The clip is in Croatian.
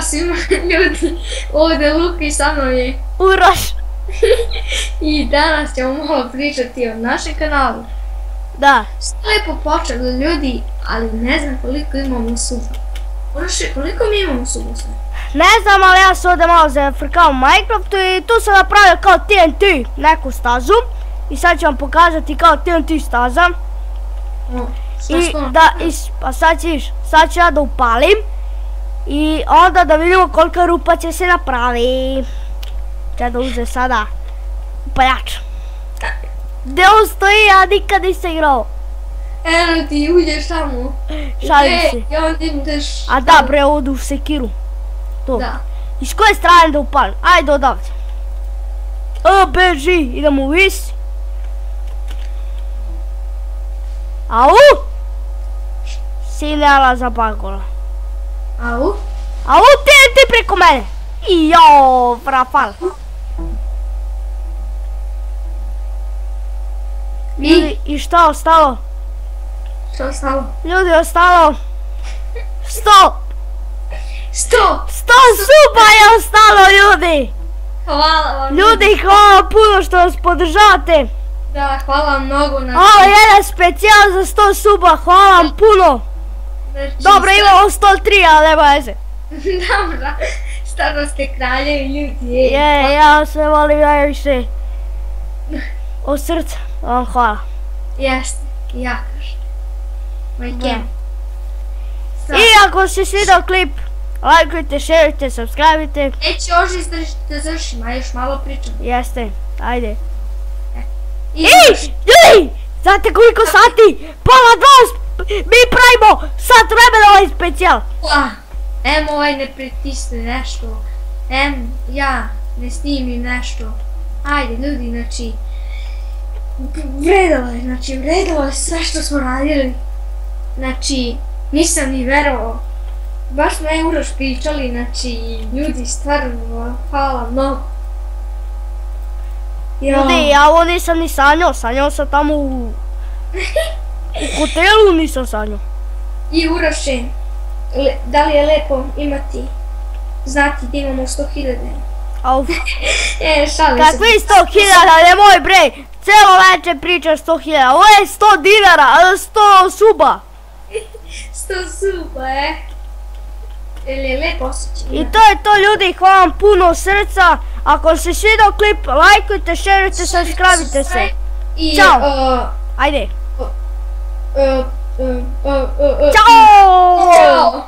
svima ljudi, ovdje Luki sa mnom je Uroš. i danas ćemo malo pričati o našem kanalu. Da. Sve lijepo počelo ljudi, ali ne znam koliko imamo suba. Uroše, koliko mi imamo suba sve? Ne znam, ali ja se ovdje malo zafrkao u Minecraftu i tu sam napravio kao TNT neku stazu. I sad ću vam pokazati kao TNT staza. Pa sad ću ja da upalim. I onda da vidimo kolika rupa će se napravi. Ću da uzem sada upaljač. Gdje on stoji, ja nikad nisam igrao. Eno ti uđeš tamo. Šalim se. I onda ideš... A da bre, ovdje u sekiru. To. Iz koje strane da upalim? Ajde odavde. Beži, idemo u vis. Au! Sinela za bagola. Au? Au, ti preko mene. Ijo, frafal. I šta je ostalo? Što je ostalo? Ljudi, ostalo 100 suba je ostalo, ljudi. Hvala vam. Ljudi, hvala puno što nas podržavate. Da, hvala vam mnogo. Ovo je jedan specijal za 100 suba, hvala vam puno. Dobro, imamo 103, ali nema veze. Dobro, stvarno ste kraljevi ljudi. Ja se volim najviše. Od srca, vam hvala. Jeste, ja kažem. I ako se svidao klip, lajkujte, šerujte, subscribe-ite. Neće još da završim, a još malo pričam. Jeste, ajde. Ljudi, znate koliko sati? Pola 2, mi pravimo sat vremena ovaj specijal. Ovaj ne pritisne nešto, ja ne snimim nešto. Ajde ljudi, znači, vredilo je sve što smo radili. Znači, nisam ni verovao. Baš smo i Uroš pričali, znači, ljudi, stvarno, hvala mnogo. Ljudi, ja ovo nisam ni sanjao sam tamo u hotelu, nisam sanjao. I Uroše, da li je lepo imati, znati da imamo 100.000? Auf. Šalim se. Kakvi 100.000, nemoj bre, celo večer pričaš 100.000, ovo je 100 dinara, 100 suba. 100 suba, Ili je lepo osjećaj. I to je to ljudi, hvala vam puno srca. Ako se svidao klip, lajkujte, šerujte, subscribe-ite se. Ćao. Ajde. Ćao.